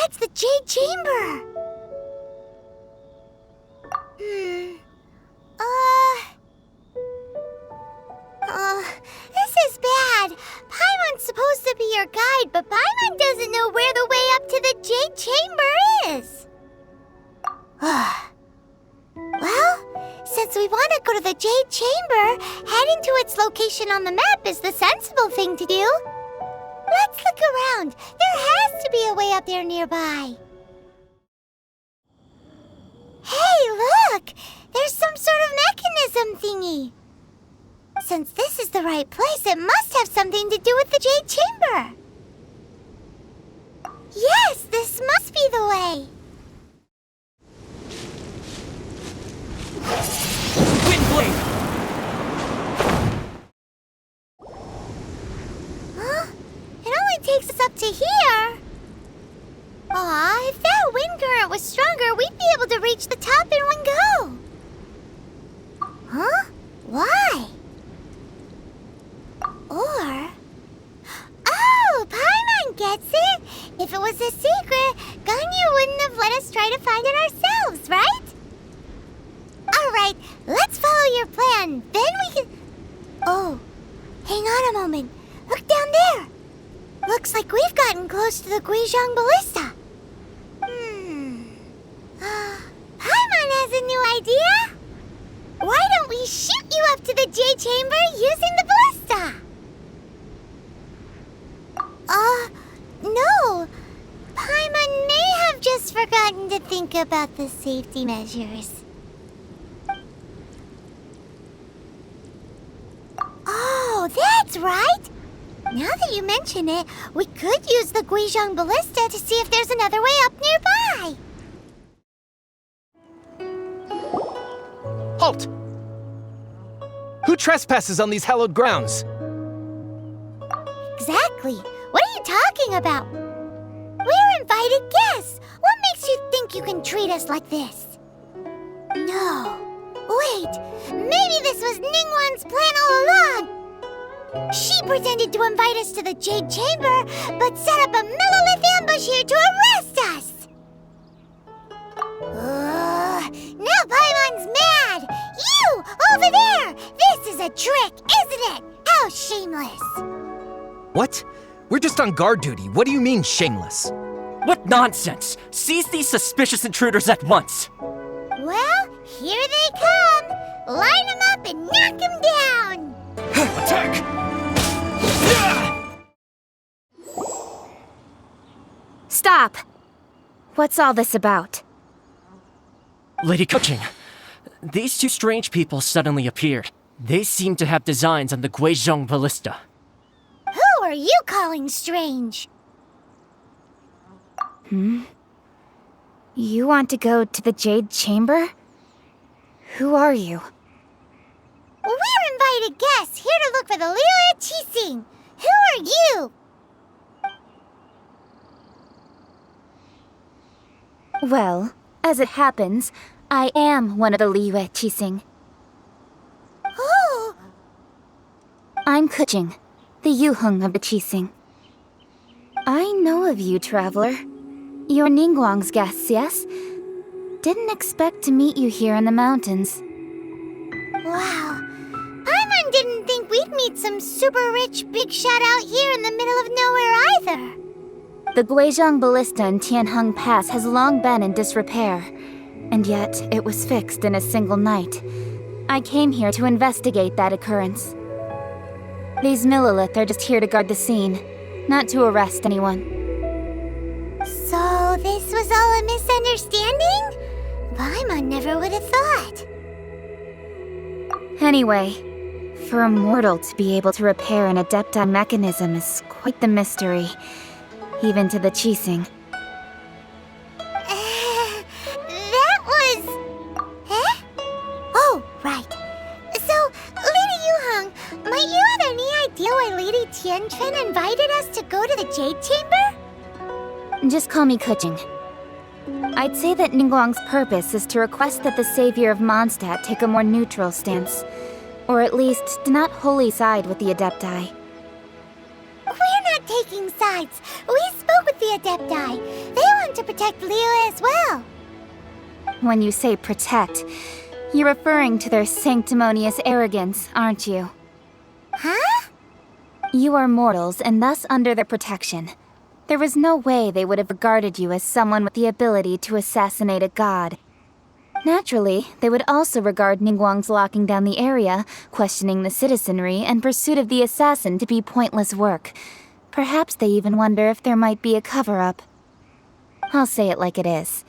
it's the Jade Chamber! This is bad. Paimon's supposed to be your guide, but Paimon doesn't know where the way up to the Jade Chamber is. Well, since we want to go to the Jade Chamber, heading to its location on the map is the sensible thing to do. Let's look around. There has to be a way up there nearby. Hey, look! There's some sort of mechanism thingy. Since this is the right place, it must have something to do with the Jade Chamber. Yes, this must be the way. Windblade! Huh? It only takes us up to here. Aw, if that wind current was stronger, we'd be able to reach the top in one go. Huh? Why? Or... Oh, Paimon gets it! If it was a secret, Ganyu wouldn't have let us try to find it ourselves, right? Alright, let's follow your plan. Then we can... Oh, hang on a moment. Look down there. Looks like we've gotten close to the Guizhong Ballista. Paimon has a new idea. Why don't we shoot you up to the Jade Chamber using the ballista? No. Paimon may have just forgotten to think about the safety measures. Oh, that's right! Now that you mention it, we could use the Guizhong Ballista to see if there's another way up nearby! Halt! Who trespasses on these hallowed grounds? Exactly! What are you talking about? We're invited guests! What makes you think you can treat us like this? No. Wait! Maybe this was Ningguang's plan all along! She pretended to invite us to the Jade Chamber, but set up a Millilith ambush here to arrest us! Now Paimon's mad! You! Over there! This is a trick, isn't it? How shameless! What? We're just on guard duty. What do you mean, shameless? What nonsense! Seize these suspicious intruders at once! Well, here they come! Line them up and knock them down! Attack! Stop! What's all this about? Lady Coaching, these two strange people suddenly appeared. They seem to have designs on the Guizhong Ballista. Who are you calling strange? You want to go to the Jade Chamber? Who are you? We're invited guests here to look for the Liu Qixing. Who are you? Well, as it happens, I am one of the Liu Qixing. Oh! I'm Kuching, the Yuheng of the Qixing. I know of you, traveler. You're Ningguang's guests, yes? Didn't expect to meet you here in the mountains. Wow. Paimon didn't think we'd meet some super rich big shot out here in the middle of nowhere either. The Guizhong Ballista in Tianheng Pass has long been in disrepair, and yet it was fixed in a single night. I came here to investigate that occurrence. These Millilith are just here to guard the scene, not to arrest anyone. So this was all a misunderstanding? Paimon never would have thought. Anyway, for a mortal to be able to repair an Adepti mechanism is quite the mystery, even to the Qixing. That was... Huh? Oh, right. So, Lady Yuheng, might you have any idea why Lady Tianquan invited us to go to the Jade Chamber? Just call me Kuching. I'd say that Ningguang's purpose is to request that the savior of Mondstadt take a more neutral stance, or at least to not wholly side with the Adepti. We're not taking sides. We spoke with the Adepti. They want to protect Liyue as well. When you say protect, you're referring to their sanctimonious arrogance, aren't you? Huh? You are mortals and thus under their protection. There was no way they would have regarded you as someone with the ability to assassinate a god. Naturally, they would also regard Ningguang's locking down the area, questioning the citizenry, and pursuit of the assassin to be pointless work. Perhaps they even wonder if there might be a cover-up. I'll say it like it is.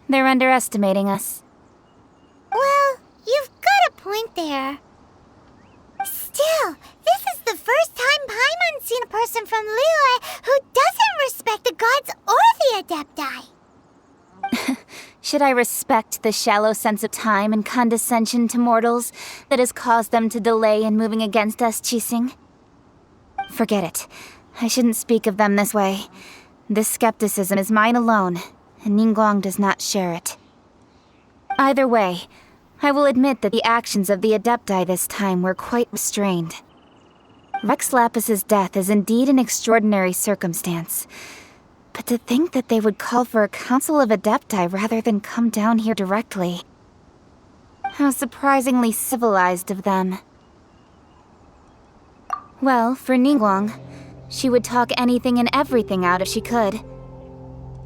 They're underestimating us. Well, you've got a point there. Still, this is the first time Paimon's seen a person from Liyue who doesn't respect the gods or the Adepti. Should I respect the shallow sense of time and condescension to mortals that has caused them to delay in moving against us, Qixing? Forget it. I shouldn't speak of them this way. This skepticism is mine alone, and Ningguang does not share it. Either way, I will admit that the actions of the Adepti this time were quite restrained. Rex Lapis's death is indeed an extraordinary circumstance. But to think that they would call for a council of Adepti rather than come down here directly. How surprisingly civilized of them. Well, for Ningguang, she would talk anything and everything out if she could.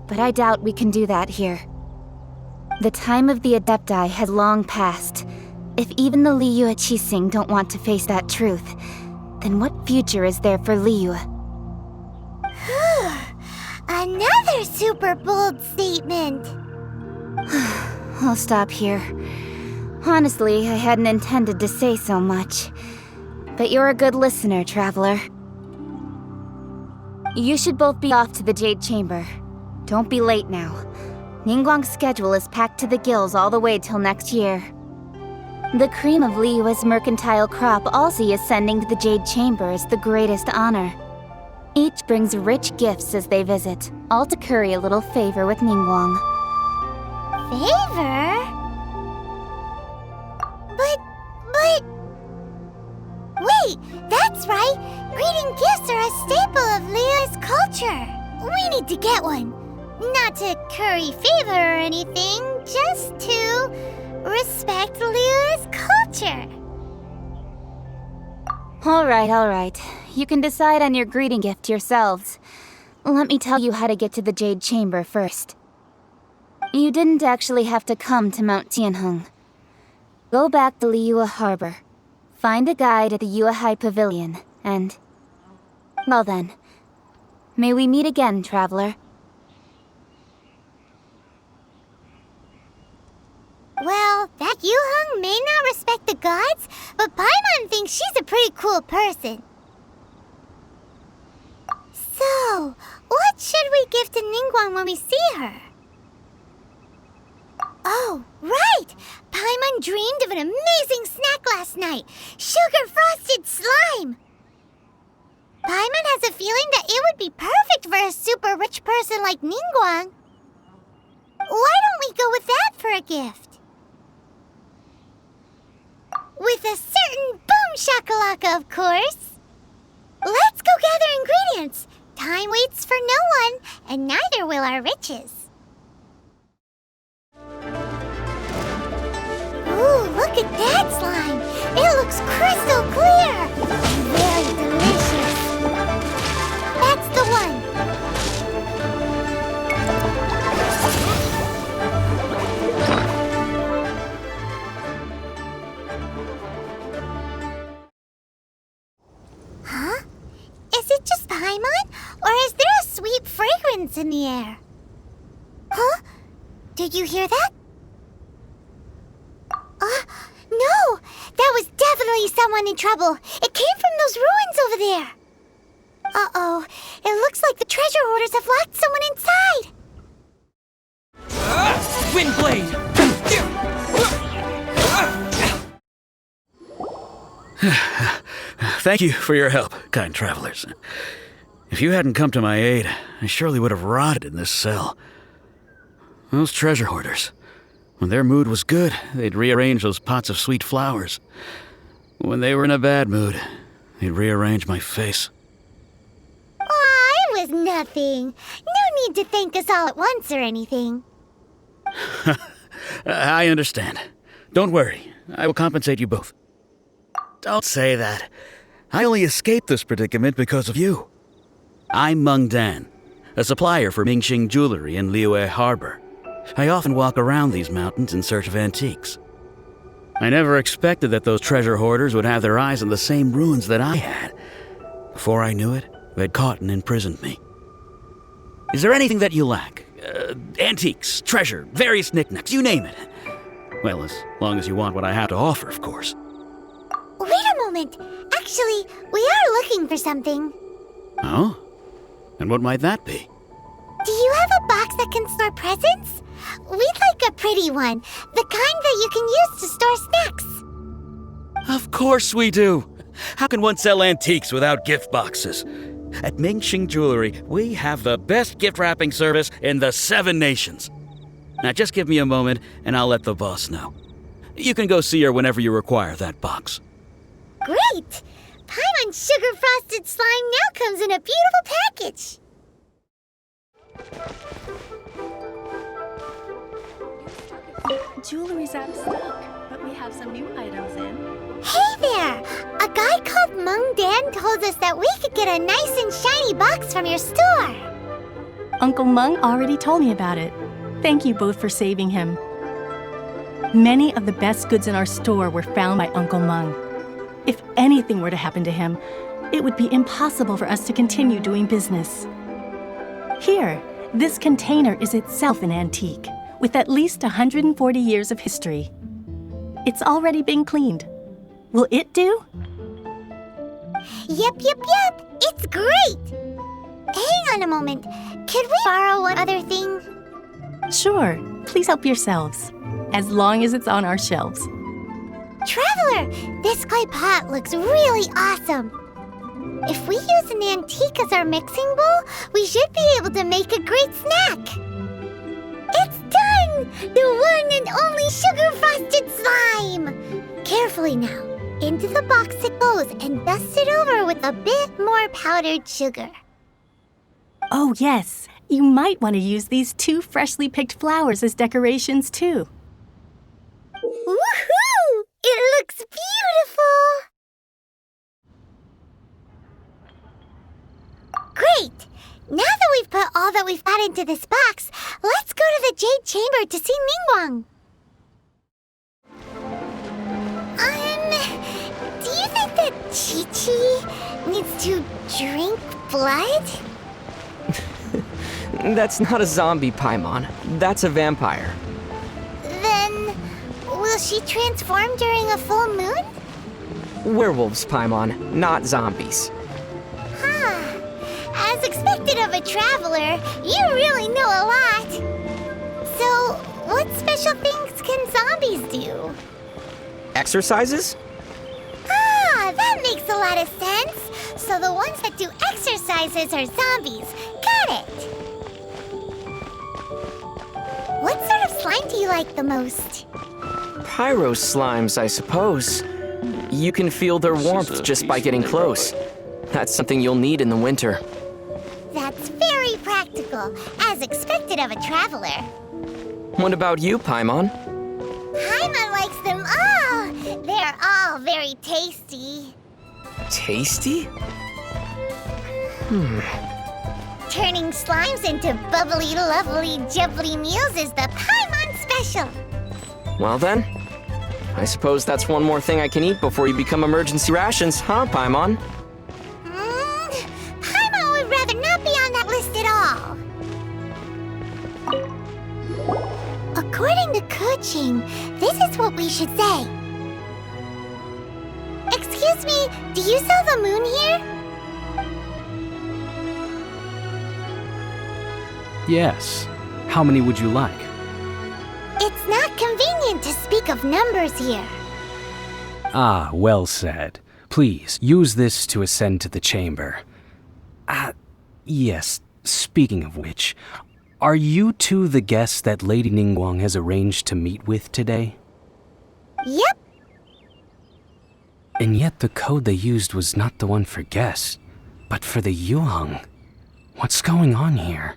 But I doubt we can do that here. The time of the Adepti has long passed. If even the Liyue Qixing don't want to face that truth, then what future is there for Liyue? Another super bold statement. I'll stop here. Honestly, I hadn't intended to say so much. But you're a good listener, Traveler. You should both be off to the Jade Chamber. Don't be late now. Ningguang's schedule is packed to the gills all the way till next year. The cream of Liyue's mercantile crop also is sending to the Jade Chamber as the greatest honor. Each brings rich gifts as they visit, all to curry a little favor with Ningguang. Favor? But... Wait, that's right! Greeting gifts are a staple of Liyue's culture! We need to get one. Not to curry favor or anything, just to respect Liyue's culture. All right. You can decide on your greeting gift yourselves. Let me tell you how to get to the Jade Chamber first. You didn't actually have to come to Mount Tianheng. Go back to Liyue Harbor. Find a guide at the Yuehai Pavilion, and... well then. May we meet again, Traveler. Well, that Ughh may not respect the gods, but Paimon thinks she's a pretty cool person. So, what should we give to Ningguang when we see her? Oh, right! Paimon dreamed of an amazing snack last night! Sugar-frosted slime! Paimon has a feeling that it would be perfect for a super rich person like Ningguang. Why don't we go with that for a gift? With a certain boom shakalaka, of course! Let's go gather ingredients! Time waits for no one, and neither will our riches. Ooh, look at that slime! It looks crystal clear! And very delicious! That's the one! Huh? Is it just Paimon? Or is there a sweet fragrance in the air? Huh? Did you hear that? No! That was definitely someone in trouble. It came from those ruins over there. Uh-oh. It looks like the treasure hoarders have locked someone inside. Windblade! Thank you for your help, kind travelers. If you hadn't come to my aid, I surely would have rotted in this cell. Those treasure hoarders. When their mood was good, they'd rearrange those pots of sweet flowers. When they were in a bad mood, they'd rearrange my face. Aw, it was nothing. No need to thank us all at once or anything. I understand. Don't worry. I will compensate you both. Don't say that. I only escaped this predicament because of you. I'm Meng Dan, a supplier for Mingxing jewelry in Liyue Harbor. I often walk around these mountains in search of antiques. I never expected that those treasure hoarders would have their eyes on the same ruins that I had. Before I knew it, they'd caught and imprisoned me. Is there anything that you lack? Antiques, treasure, various knickknacks, you name it. Well, as long as you want what I have to offer, of course. Wait a moment. Actually, we are looking for something. Oh? And what might that be? Do you have a box that can store presents? We'd like a pretty one. The kind that you can use to store snacks. Of course we do. How can one sell antiques without gift boxes? At Mingxing Jewelry, we have the best gift wrapping service in the 7 nations. Now just give me a moment and I'll let the boss know. You can go see her whenever you require that box. Great! Paimon's sugar frosted slime now comes in a beautiful package. Jewelry's out of stock, but we have some new items in. Hey there! A guy called Meng Dan told us that we could get a nice and shiny box from your store. Uncle Meng already told me about it. Thank you both for saving him. Many of the best goods in our store were found by Uncle Meng. If anything were to happen to him, it would be impossible for us to continue doing business. Here, this container is itself an antique, with at least 140 years of history. It's already been cleaned. Will it do? Yep. It's great! Hang on a moment. Could we borrow one other thing? Sure, please help yourselves, as long as it's on our shelves. Traveler, this clay pot looks really awesome. If we use an antique as our mixing bowl, we should be able to make a great snack. It's done! The one and only sugar-frosted slime! Carefully now. Into the box it goes and dust it over with a bit more powdered sugar. Oh yes, you might want to use these 2 freshly picked flowers as decorations too. Woohoo! It looks beautiful! Great! Now that we've put all that we've got into this box, let's go to the Jade Chamber to see Ningguang. Do you think that Chi-Chi needs to drink blood? That's not a zombie, Paimon. That's a vampire. Then, will she transform during a full moon? Werewolves, Paimon, not zombies. As expected of a traveler, you really know a lot. So, what special things can zombies do? Exercises? That makes a lot of sense. So the ones that do exercises are zombies. Got it. What sort of slime do you like the most? Pyro slimes, I suppose. You can feel their warmth just by getting close. That's something you'll need in the winter. That's very practical, as expected of a traveler. What about you, Paimon? Paimon likes them all. They're all very tasty. Tasty? Turning slimes into bubbly, lovely, jubbly meals is the Paimon special. Well then, I suppose that's one more thing I can eat before you become emergency rations, huh, Paimon? Paimon would rather not be on that list at all. According to Kuching, this is what we should say. Excuse me, do you sell the moon here? Yes. How many would you like? It's not convenient to speak of numbers here. Ah, well said. Please, use this to ascend to the chamber. Yes, speaking of which, are you two the guests that Lady Ningguang has arranged to meet with today? Yep. And yet the code they used was not the one for guests, but for the Ughh. What's going on here?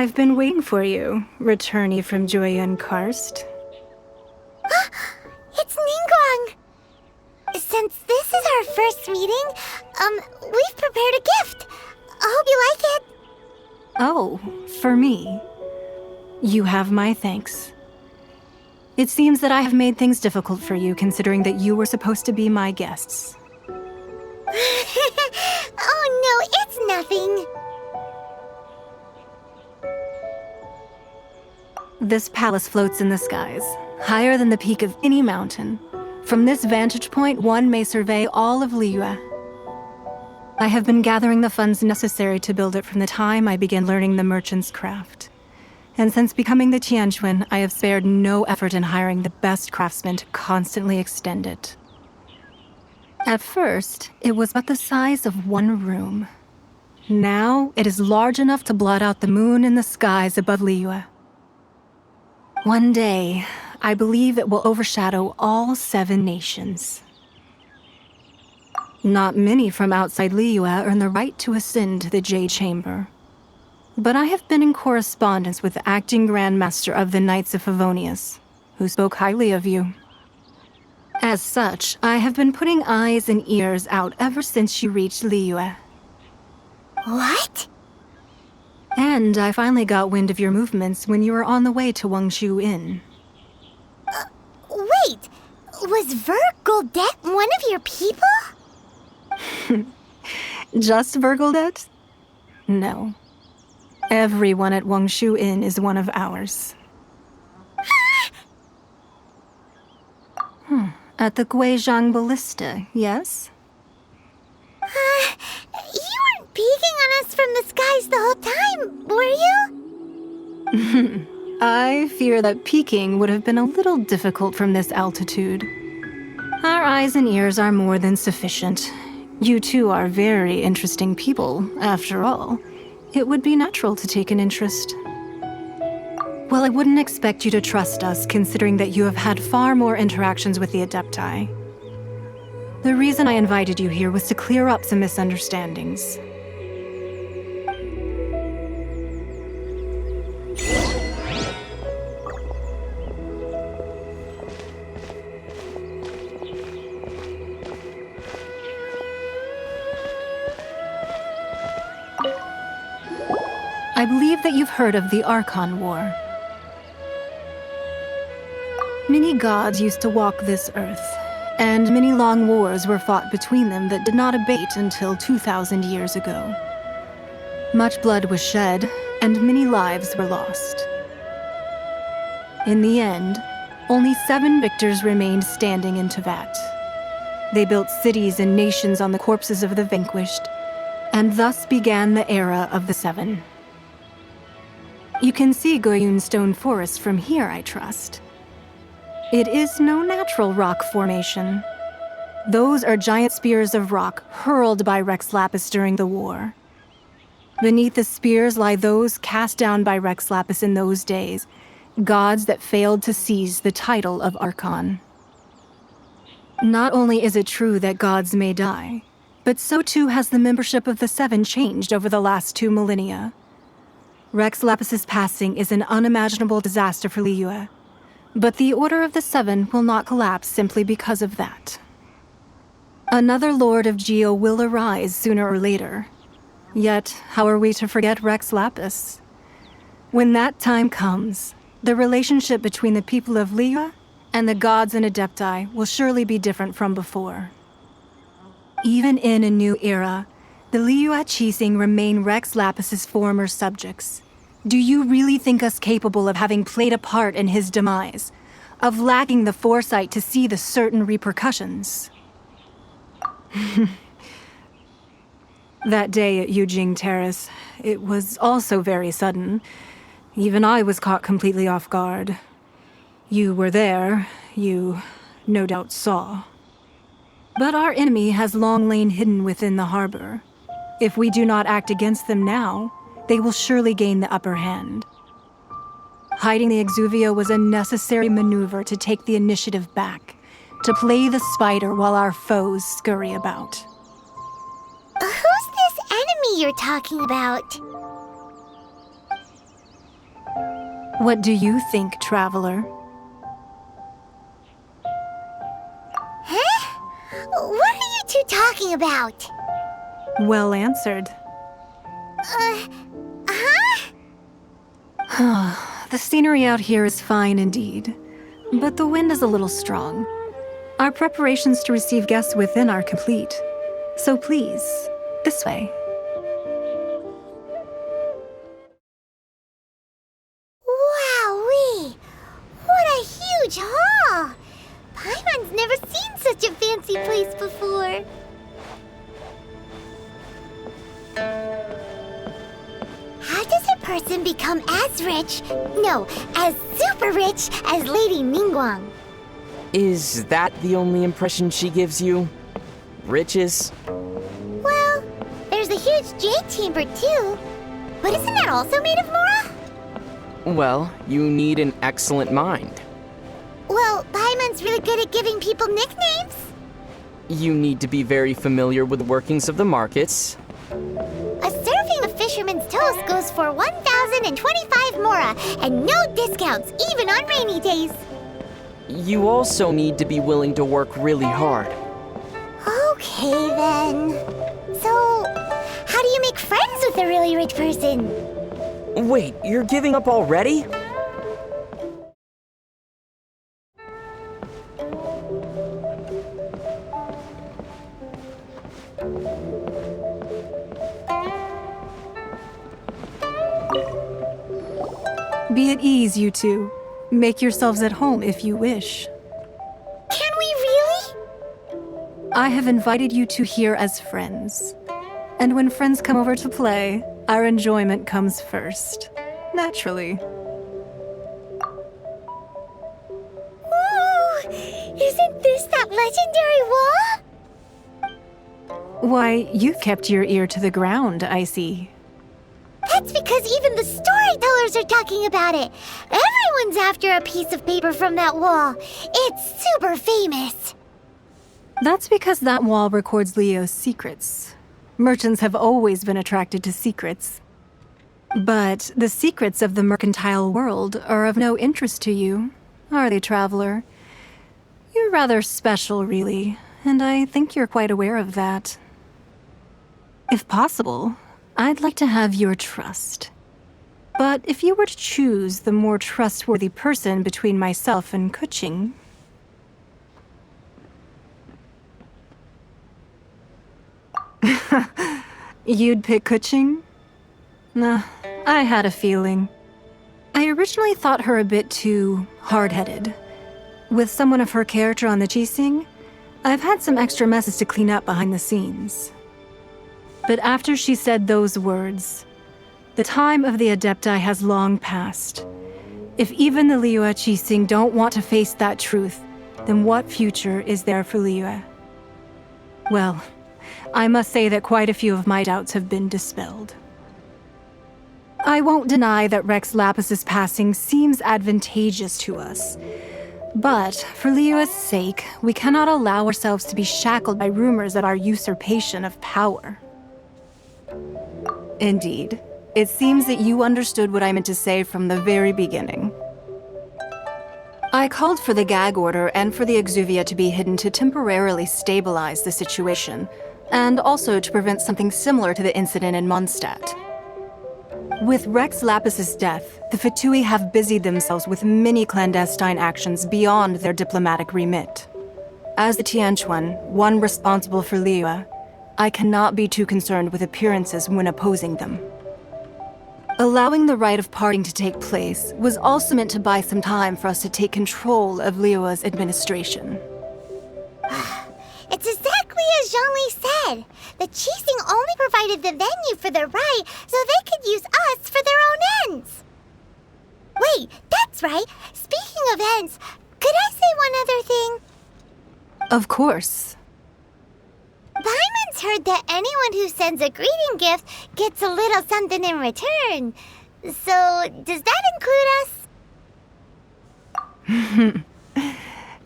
I've been waiting for you, returnee from Joyen Karst. It's Ningguang! Since this is our first meeting, we've prepared a gift. I hope you like it. Oh, for me. You have my thanks. It seems that I have made things difficult for you, considering that you were supposed to be my guests. Oh no, it's nothing. This palace floats in the skies, higher than the peak of any mountain. From this vantage point, one may survey all of Liyue. I have been gathering the funds necessary to build it from the time I began learning the merchant's craft. And since becoming the Tianquan, I have spared no effort in hiring the best craftsmen to constantly extend it. At first, it was but the size of one room. Now, it is large enough to blot out the moon in the skies above Liyue. One day, I believe it will overshadow all 7 nations. Not many from outside Liyue earn the right to ascend to the Jade Chamber. But I have been in correspondence with the acting Grand Master of the Knights of Favonius, who spoke highly of you. As such, I have been putting eyes and ears out ever since you reached Liyue. What? And I finally got wind of your movements when you were on the way to Wangshu Inn. Wait, was Vergoldet one of your people? Just Vergoldet? No. Everyone at Wangshu Inn is one of ours. At the Guizhang Ballista, yes? You weren't peeking on us from the skies the whole time, were you? I fear that peeking would have been a little difficult from this altitude. Our eyes and ears are more than sufficient. You two are very interesting people, after all. It would be natural to take an interest. Well, I wouldn't expect you to trust us, considering that you have had far more interactions with the Adepti. The reason I invited you here was to clear up some misunderstandings. I believe that you've heard of the Archon War. Many gods used to walk this earth, and many long wars were fought between them that did not abate until 2,000 years ago. Much blood was shed, and many lives were lost. In the end, only 7 victors remained standing in Teyvat. They built cities and nations on the corpses of the vanquished, and thus began the era of the 7. You can see Goyun Stone Forest from here, I trust. It is no natural rock formation. Those are giant spears of rock hurled by Rex Lapis during the war. Beneath the spears lie those cast down by Rex Lapis in those days, gods that failed to seize the title of Archon. Not only is it true that gods may die, but so too has the membership of the 7 changed over the last 2 millennia. Rex Lapis's passing is an unimaginable disaster for Liyue, but the Order of the 7 will not collapse simply because of that. Another Lord of Geo will arise sooner or later. Yet, how are we to forget Rex Lapis? When that time comes, the relationship between the people of Liyue and the gods and Adepti will surely be different from before. Even in a new era, the Liyue Qixing remain Rex Lapis's former subjects. Do you really think us capable of having played a part in his demise? Of lacking the foresight to see the certain repercussions? That day at Yujing Terrace, it was also very sudden. Even I was caught completely off guard. You were there, you no doubt saw. But our enemy has long lain hidden within the harbor. If we do not act against them now, they will surely gain the upper hand. Hiding the Exuvio was a necessary maneuver to take the initiative back, to play the spider while our foes scurry about. Who's this enemy you're talking about? What do you think, traveler? Huh? What are you two talking about? Well answered. The scenery out here is fine indeed, but the wind is a little strong. Our preparations to receive guests within are complete. So please, this way. Wowee! What a huge hall! Paimon's never seen such a fancy place before. How does a person become as rich, no, as super rich as Lady Ningguang? Is that the only impression she gives you? Riches? Well, there's a huge jade chamber too. But isn't that also made of Mora? Well, you need an excellent mind. Well, Paimon's really good at giving people nicknames. You need to be very familiar with the workings of the markets. A serving of fisherman's toast goes for 1,025 Mora, and no discounts, even on rainy days. You also need to be willing to work really hard. Okay, then. So, how do you make friends with a really rich person? Wait, you're giving up already? Be at ease, you two. Make yourselves at home if you wish. Can we really? I have invited you two here as friends. And when friends come over to play, our enjoyment comes first. Naturally. Ooh, isn't this that legendary wall? Why, you've kept your ear to the ground, I see. That's because even the storytellers are talking about it. Everyone's after a piece of paper from that wall. It's super famous. That's because that wall records Leo's secrets. Merchants have always been attracted to secrets. But the secrets of the mercantile world are of no interest to you, are they, traveler? You're rather special, really, and I think you're quite aware of that. If possible, I'd like to have your trust. But if you were to choose the more trustworthy person between myself and Kuching... You'd pick Kuching? Nah, I had a feeling. I originally thought her a bit too hard-headed. With someone of her character on the Qixing, I've had some extra messes to clean up behind the scenes. But after she said those words, the time of the Adepti has long passed. If even the Liyue Qixing don't want to face that truth, then what future is there for Liyue? Well, I must say that quite a few of my doubts have been dispelled. I won't deny that Rex Lapis's passing seems advantageous to us. But for Liyue's sake, we cannot allow ourselves to be shackled by rumors of our usurpation of power. Indeed. It seems that you understood what I meant to say from the very beginning. I called for the gag order and for the exuvia to be hidden to temporarily stabilize the situation, and also to prevent something similar to the incident in Mondstadt. With Rex Lapis's death, the Fatui have busied themselves with many clandestine actions beyond their diplomatic remit. As the Tianquan, one responsible for Liyue, I cannot be too concerned with appearances when opposing them. Allowing the rite of parting to take place was also meant to buy some time for us to take control of Liyue's administration. It's exactly as Zhongli said. The Qixing only provided the venue for the rite so they could use us for their own ends. Wait, that's right. Speaking of ends, could I say one other thing? Of course. Paimon's heard that anyone who sends a greeting gift gets a little something in return. So, does that include us?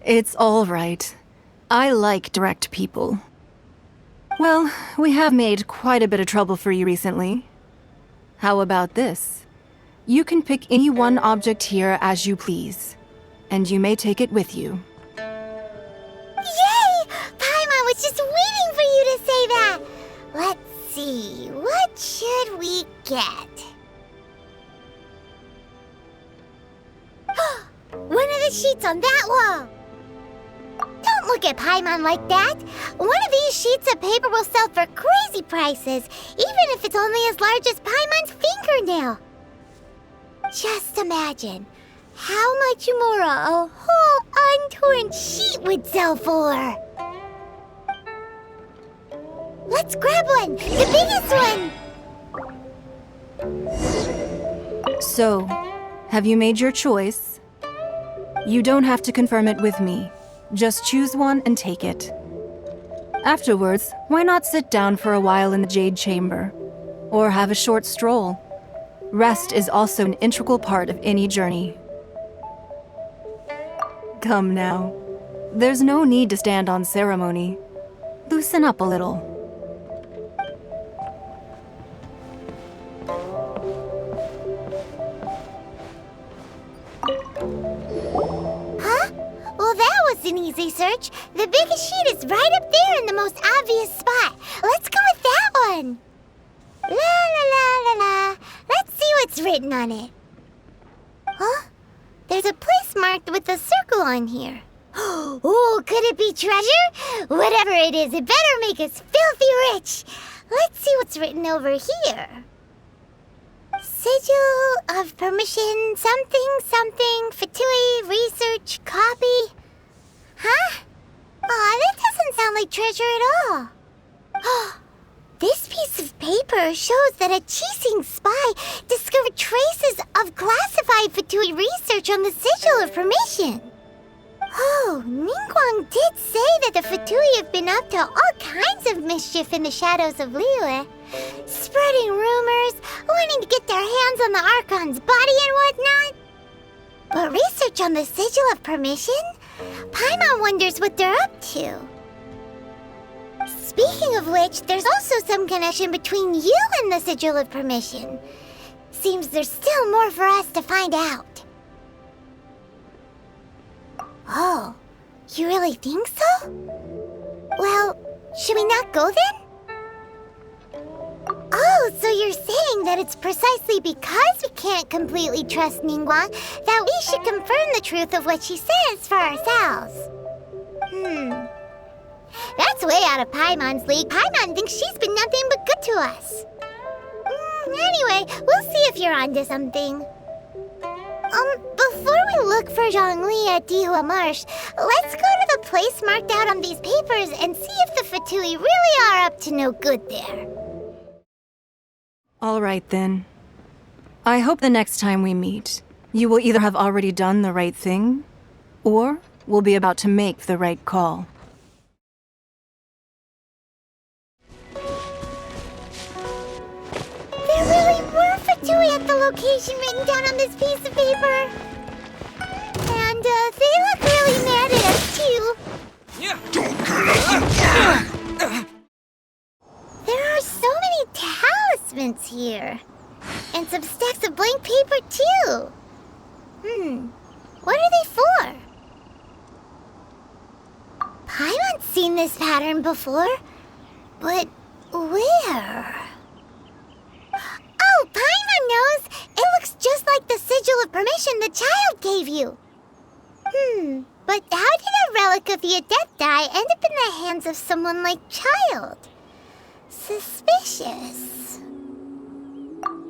It's all right. I like direct people. Well, we have made quite a bit of trouble for you recently. How about this? You can pick any one object here as you please, and you may take it with you. Yay! Paimon was just waiting for you to say that! Let's see, what should we get? One of the sheets on that wall! Don't look at Paimon like that! One of these sheets of paper will sell for crazy prices, even if it's only as large as Paimon's fingernail. Just imagine how much more a whole untorn sheet would sell for. Let's grab one! The biggest one! So, have you made your choice? You don't have to confirm it with me. Just choose one and take it. Afterwards, why not sit down for a while in the Jade Chamber? Or have a short stroll? Rest is also an integral part of any journey. Come now. There's no need to stand on ceremony. Loosen up a little. Huh? Well, that was an easy search. The biggest sheet is right up there in the most obvious spot. Let's go with that one. La la la la la. Let's see what's written on it. Huh? There's a place marked with a circle on here. Oh, could it be treasure? Whatever it is, it better make us filthy rich. Let's see what's written over here. Sigil of permission, something, Fatui, research, copy. Huh? Aw, that doesn't sound like treasure at all. This piece of paper shows that a Qixing spy discovered traces of classified Fatui research on the Sigil of Permission. Oh, Ningguang did say that the Fatui have been up to all kinds of mischief in the shadows of Liyue, spreading rumors, wanting to get their hands on the Archon's body and whatnot. But research on the Sigil of Permission? Paimon wonders what they're up to. Speaking of which, there's also some connection between you and the Sigil of Permission. Seems there's still more for us to find out. Oh, you really think so? Well, should we not go then? Oh, so you're saying that it's precisely because we can't completely trust Ningguang that we should confirm the truth of what she says for ourselves. That's way out of Paimon's league. Paimon thinks she's been nothing but good to us. Anyway, we'll see if you're onto something. Before we look for Zhongli at Dihua Marsh, let's go to the place marked out on these papers and see if the Fatui really are up to no good there. All right, then. I hope the next time we meet, you will either have already done the right thing, or will be about to make the right call. There really were Fatui at the location written down on this piece of paper. And, they look really mad at us, too. There are so many talismans here. And some stacks of blank paper, too. What are they for? Paimon's seen this pattern before. But where? Oh, Paimon knows! It looks just like the Sigil of Permission the child gave you. But how did a relic of the Adepti end up in the hands of someone like Child? Suspicious.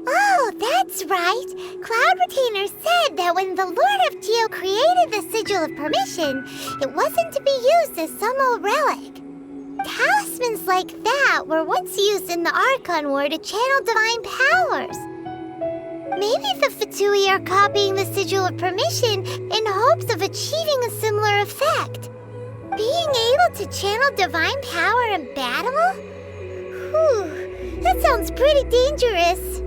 Oh, that's right. Cloud Retainer said that when the Lord of Geo created the Sigil of Permission, it wasn't to be used as some old relic. Talismans like that were once used in the Archon War to channel divine powers. Maybe the Fatui are copying the Sigil of Permission in hopes of achieving a similar effect. Being able to channel divine power in battle? Whew, that sounds pretty dangerous.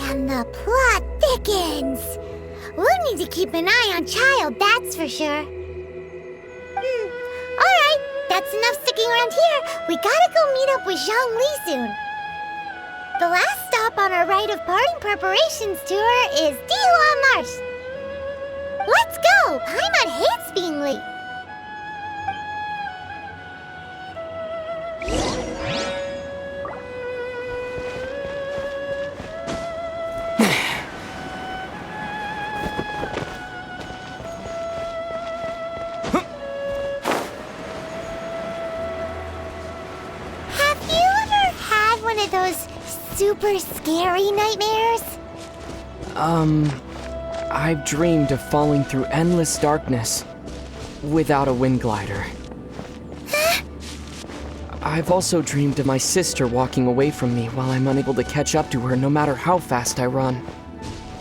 And the plot thickens. We'll need to keep an eye on Child, that's for sure. Alright, that's enough sticking around here. We gotta go meet up with Zhongli soon. The last stop stop on our rite of parting preparations tour is Dihua Marsh. Let's go! Paimon hates being late. Those super scary nightmares? I've dreamed of falling through endless darkness without a wind glider. I've also dreamed of my sister walking away from me while I'm unable to catch up to her no matter how fast I run.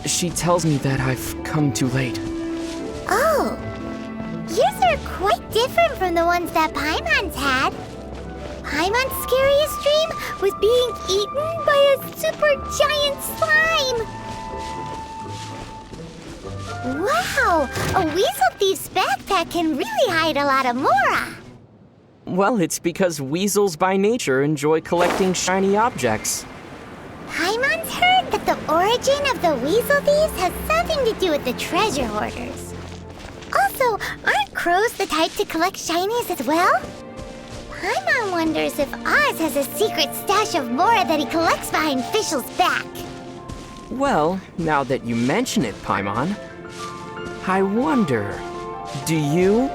She tells me that I've come too late. Oh, yours are quite different from the ones that Paimon's had. Paimon's scariest dream was being eaten by a super giant slime! Wow! A weasel thief's backpack can really hide a lot of mora! Well, it's because weasels by nature enjoy collecting shiny objects. Paimon's heard that the origin of the weasel thieves has something to do with the treasure hoarders. Also, aren't crows the type to collect shinies as well? Paimon wonders if Oz has a secret stash of mora that he collects behind Fischl's back. Well, now that you mention it, Paimon, I wonder, do you?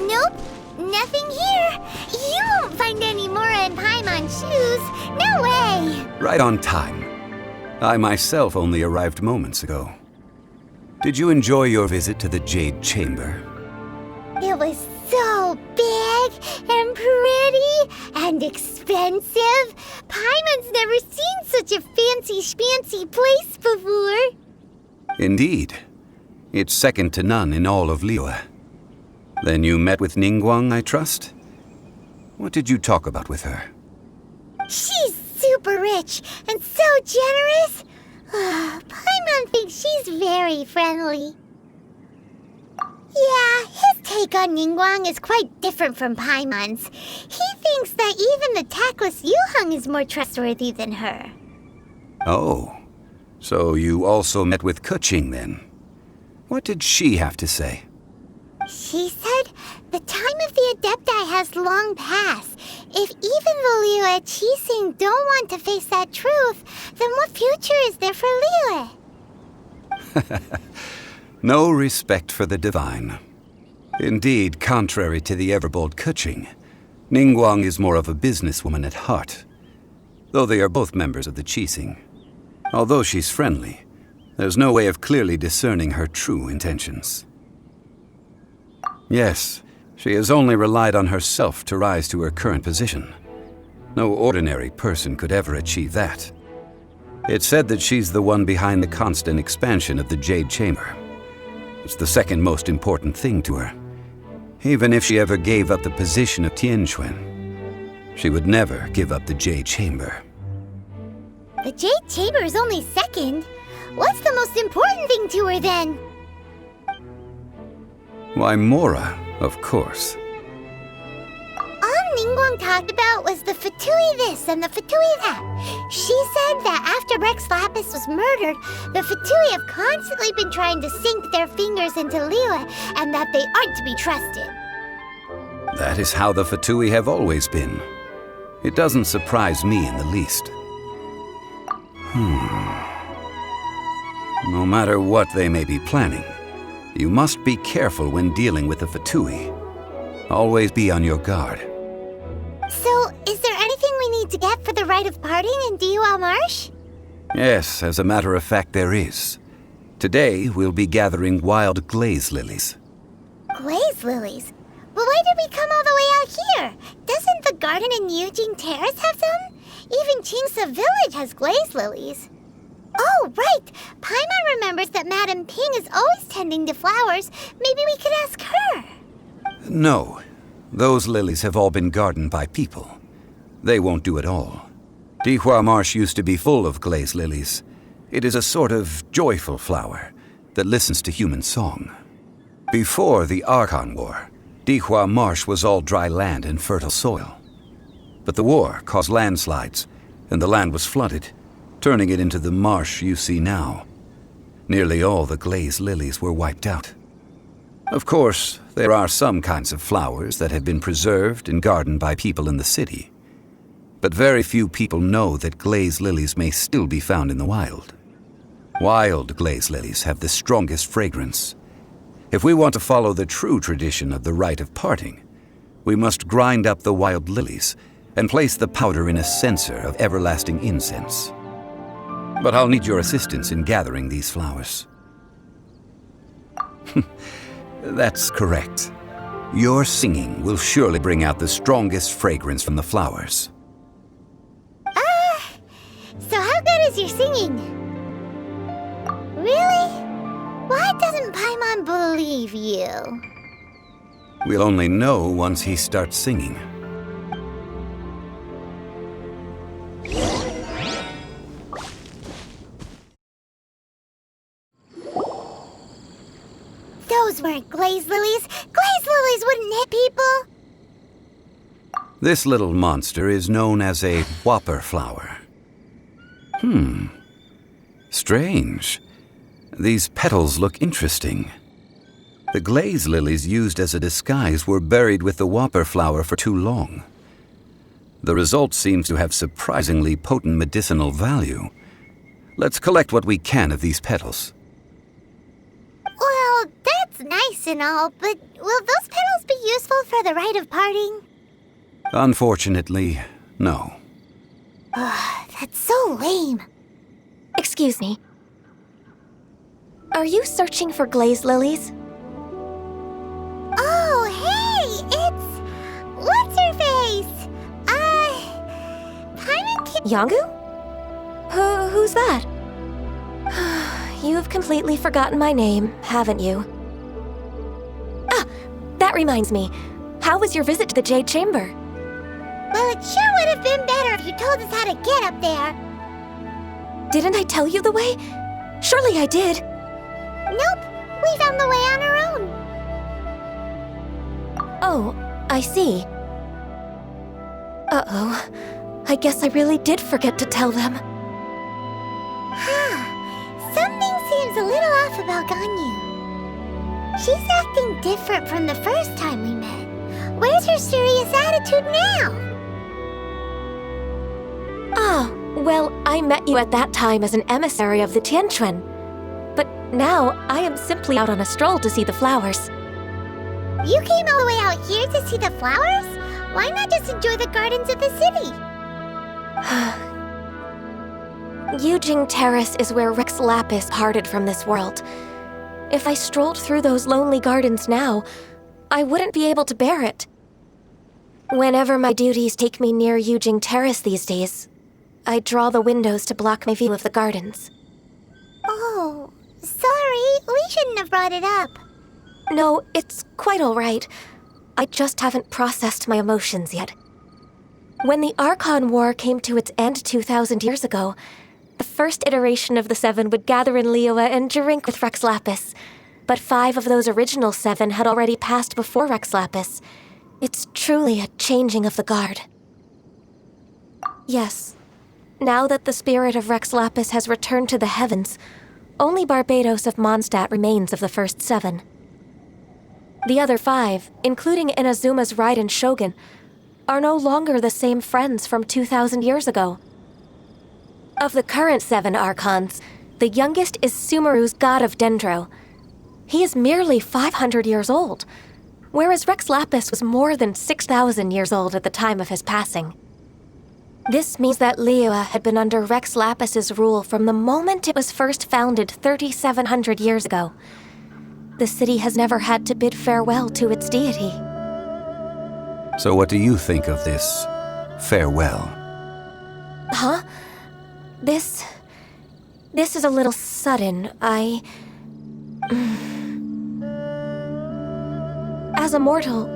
Nope, nothing here. You won't find any mora in Paimon's shoes. No way. Right on time. I myself only arrived moments ago. Did you enjoy your visit to the Jade Chamber? It was so big and pretty and expensive. Paimon's never seen such a fancy schmancy place before. Indeed. It's second to none in all of Liyue. Then you met with Ningguang, I trust? What did you talk about with her? She's super rich and so generous. Paimon thinks she's very friendly. Yeah, his take on Ningguang is quite different from Paimon's. He thinks that even the tactless Ughh is more trustworthy than her. Oh, so you also met with Keqing then? What did she have to say? She said the time of the Adepti has long passed. If even the Liyue Qixing don't want to face that truth, then what future is there for Liyue? No respect for the divine. Indeed, contrary to the ever-bold Keqing, Ningguang is more of a businesswoman at heart, though they are both members of the Qixing. Although she's friendly, there's no way of clearly discerning her true intentions. Yes, she has only relied on herself to rise to her current position. No ordinary person could ever achieve that. It's said that she's the one behind the constant expansion of the Jade Chamber. It's the second most important thing to her. Even if she ever gave up the position of Tianquan, she would never give up the Jade Chamber. The Jade Chamber is only second. What's the most important thing to her then? Why, Mora, of course. All Ningguang talked about was the Fatui this and the Fatui that. She said that after Rex Lapis was murdered, the Fatui have constantly been trying to sink their fingers into Liyue and that they aren't to be trusted. That is how the Fatui have always been. It doesn't surprise me in the least. No matter what they may be planning, you must be careful when dealing with the Fatui. Always be on your guard. So, is there anything we need to get for the rite of parting in Dihua Marsh? Yes, as a matter of fact, there is. Today, we'll be gathering wild glaze lilies. Glaze lilies? Well, why did we come all the way out here? Doesn't the garden in Yujing Terrace have some? Even Qingce Village has glaze lilies. Oh, right! Paimon remembers that Madame Ping is always tending to flowers. Maybe we could ask her. No, those lilies have all been gardened by people. They won't do it all. Dihua Marsh used to be full of glaze lilies. It is a sort of joyful flower that listens to human song. Before the Archon War, Dihua Marsh was all dry land and fertile soil. But the war caused landslides, and the land was flooded, turning it into the marsh you see now. Nearly all the glaze lilies were wiped out. Of course, there are some kinds of flowers that have been preserved and gardened by people in the city. But very few people know that glaze lilies may still be found in the wild. Wild glaze lilies have the strongest fragrance. If we want to follow the true tradition of the rite of parting, we must grind up the wild lilies and place the powder in a censer of everlasting incense. But I'll need your assistance in gathering these flowers. That's correct. Your singing will surely bring out the strongest fragrance from the flowers. So how good is your singing? Really? Why doesn't Paimon believe you? We'll only know once he starts singing. Those weren't glaze lilies. Glaze lilies wouldn't hit people. This little monster is known as a whopper flower. Strange. These petals look interesting. The glaze lilies used as a disguise were buried with the whopper flower for too long. The result seems to have surprisingly potent medicinal value. Let's collect what we can of these petals. Well, that's nice and all, but will those petals be useful for the rite of parting? Unfortunately, no. That's so lame. Excuse me. Are you searching for glaze lilies? Oh, hey! It's... What's-her-face? Paimon Yangu? Who's that? You've completely forgotten my name, haven't you? Ah, that reminds me. How was your visit to the Jade Chamber? Well, it sure would have been better if you told us how to get up there. Didn't I tell you the way? Surely I did. Nope, we found the way on our own. Oh, I see. Uh-oh. I guess I really did forget to tell them. Something seems a little off about Ganyu. She's acting different from the first time we met. Where's her serious attitude now? Ah, well, I met you at that time as an emissary of the Tianquan. But now, I am simply out on a stroll to see the flowers. You came all the way out here to see the flowers? Why not just enjoy the gardens of the city? Ughh Terrace is where Rex Lapis parted from this world. If I strolled through those lonely gardens now, I wouldn't be able to bear it. Whenever my duties take me near Ughh Terrace these days, I draw the windows to block my view of the gardens. Oh, sorry, we shouldn't have brought it up. No, it's quite all right. I just haven't processed my emotions yet. When the Archon War came to its end 2,000 years ago, the first iteration of the Seven would gather in Liyue and drink with Rex Lapis. But 5 of those original 7 had already passed before Rex Lapis. It's truly a changing of the guard. Yes. Now that the spirit of Rex Lapis has returned to the heavens, only Barbatos of Mondstadt remains of the first 7. The other 5, including Inazuma's Raiden Shogun, are no longer the same friends from 2,000 years ago. Of the current 7 Archons, the youngest is Sumeru's god of Dendro. He is merely 500 years old, whereas Rex Lapis was more than 6,000 years old at the time of his passing. This means that Liyue had been under Rex Lapis's rule from the moment it was first founded 3,700 years ago. The city has never had to bid farewell to its deity. So what do you think of this farewell? Huh? This is a little sudden. As a mortal,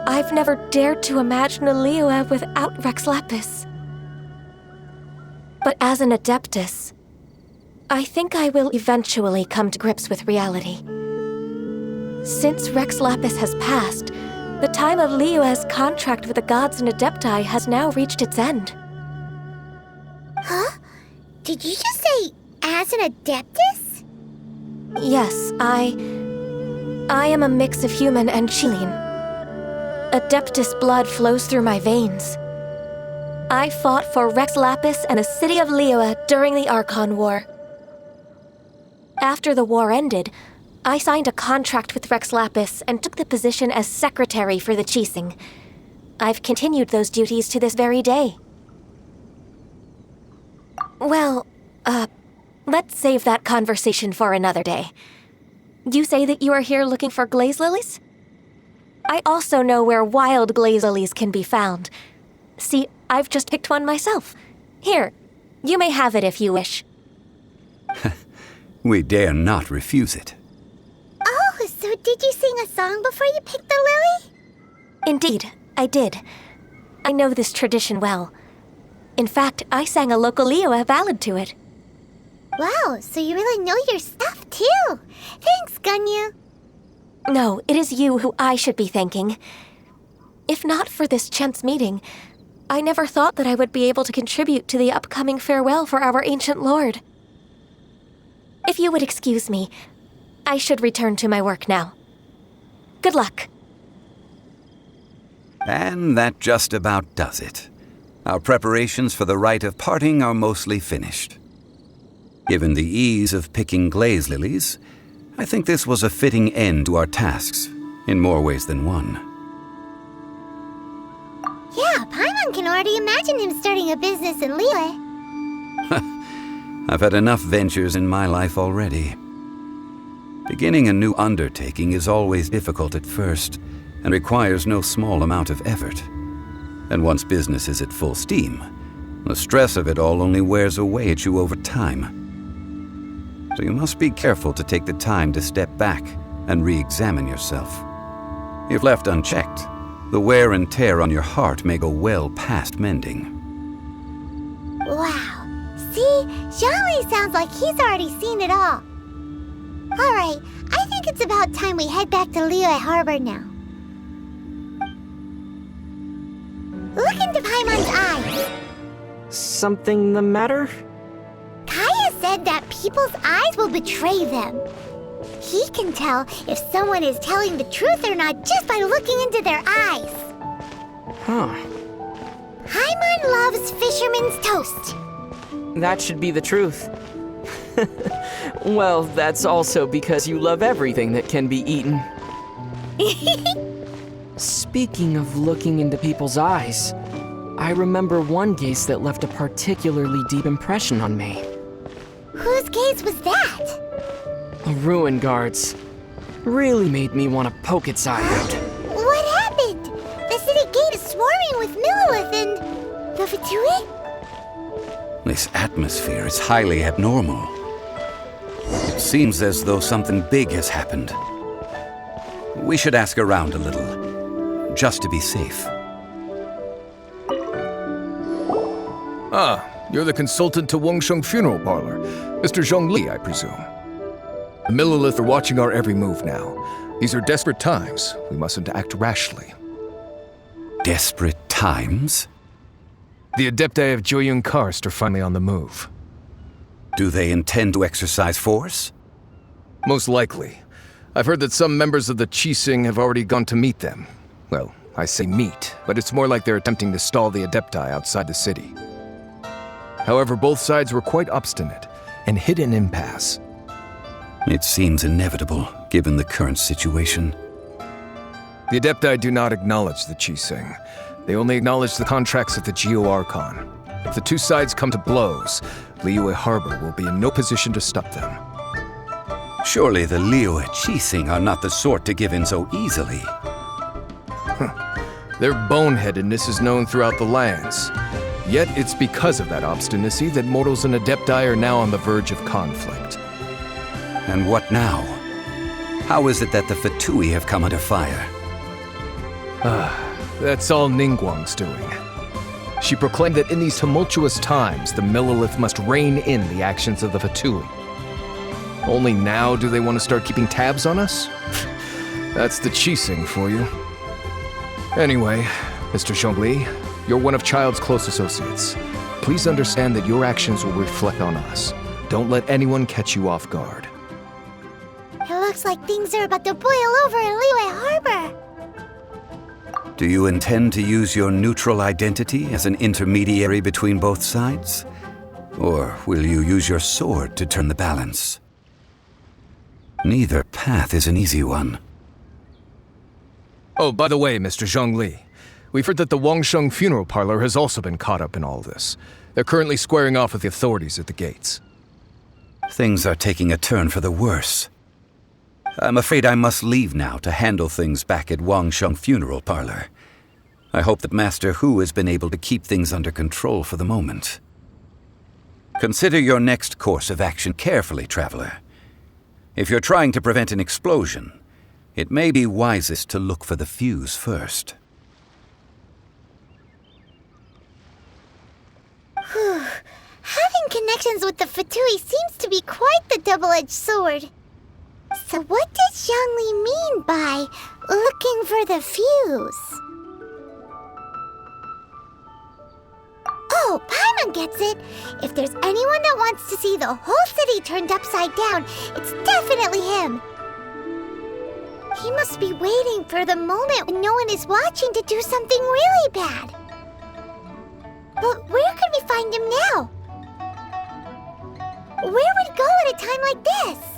I've never dared to imagine a Liyue without Rex Lapis. But as an Adeptus, I think I will eventually come to grips with reality. Since Rex Lapis has passed, the time of Liyue's contract with the gods and Adepti has now reached its end. Huh? Did you just say as an Adeptus? Yes, I am a mix of human and Chilean. Adeptus blood flows through my veins. I fought for Rex Lapis and the city of Liyue during the Archon War. After the war ended, I signed a contract with Rex Lapis and took the position as secretary for the Qixing. I've continued those duties to this very day. Well, let's save that conversation for another day. You say that you are here looking for glaze lilies? I also know where wild glaze lilies can be found. See, I've just picked one myself. Here, you may have it if you wish. We dare not refuse it. Oh, so did you sing a song before you picked the lily? Indeed, I did. I know this tradition well. In fact, I sang a local Liyue ballad to it. Wow, so you really know your stuff too. Thanks, Gunyu. No, it is you who I should be thanking. If not for this chance meeting, I never thought that I would be able to contribute to the upcoming farewell for our ancient lord. If you would excuse me, I should return to my work now. Good luck. And that just about does it. Our preparations for the rite of parting are mostly finished. Given the ease of picking glaze lilies, I think this was a fitting end to our tasks, in more ways than one. Yeah, Paimon can already imagine him starting a business in Liyue. I've had enough ventures in my life already. Beginning a new undertaking is always difficult at first, and requires no small amount of effort. And once business is at full steam, the stress of it all only wears away at you over time. So you must be careful to take the time to step back and re-examine yourself. If left unchecked, the wear and tear on your heart may go well past mending. Wow. See, Zhongli sounds like he's already seen it all. Alright, I think it's about time we head back to Liyue Harbor now. Look into Paimon's eyes. Something the matter? Kaya said that people's eyes will betray them. He can tell if someone is telling the truth or not just by looking into their eyes. Huh. Paimon loves fisherman's toast. That should be the truth. Well, that's also because you love everything that can be eaten. Speaking of looking into people's eyes, I remember one gaze that left a particularly deep impression on me. Whose gaze was that? A ruin guard's. Really made me want to poke its eye out. What happened? The city gate is swarming with Millilith and the Fatui? This atmosphere is highly abnormal. It seems as though something big has happened. We should ask around a little, just to be safe. Ah, you're the consultant to Wengsheng Funeral Parlor. Mr. Zhongli, I presume. The Millilith are watching our every move now. These are desperate times. We mustn't act rashly. Desperate times? The Adepti of Joyun Karst are finally on the move. Do they intend to exercise force? Most likely. I've heard that some members of the Qixing have already gone to meet them. Well, I say meet, but it's more like they're attempting to stall the Adepti outside the city. However, both sides were quite obstinate and hit an impasse. It seems inevitable, given the current situation. The Adepti do not acknowledge the Qixing. They only acknowledge the contracts of the Geo-Archon. If the two sides come to blows, Liyue Harbor will be in no position to stop them. Surely the Liyue Qixing are not the sort to give in so easily. Their boneheadedness is known throughout the lands. Yet it's because of that obstinacy that mortals and Adepti are now on the verge of conflict. And what now? How is it that the Fatui have come under fire? That's all Ningguang's doing. She proclaimed that in these tumultuous times, the Millilith must rein in the actions of the Fatui. Only now do they want to start keeping tabs on us? That's the Qixing for you. Anyway, Mr. Zhongli, you're one of Child's close associates. Please understand that your actions will reflect on us. Don't let anyone catch you off guard. It looks like things are about to boil over in Liyue Harbor. Do you intend to use your neutral identity as an intermediary between both sides? Or will you use your sword to turn the balance? Neither path is an easy one. Oh, by the way, Mr. Zhongli, we've heard that the Wangsheng funeral parlor has also been caught up in all this. They're currently squaring off with the authorities at the gates. Things are taking a turn for the worse. I'm afraid I must leave now to handle things back at Wangsheng funeral parlor. I hope that Master Hu has been able to keep things under control for the moment. Consider your next course of action carefully, traveler. If you're trying to prevent an explosion, it may be wisest to look for the fuse first. Having connections with the Fatui seems to be quite the double-edged sword. So what does Zhongli mean by looking for the fuse? Oh, Paimon gets it! If there's anyone that wants to see the whole city turned upside down, it's definitely him! He must be waiting for the moment when no one is watching to do something really bad. But where could we find him now? Where would he go at a time like this?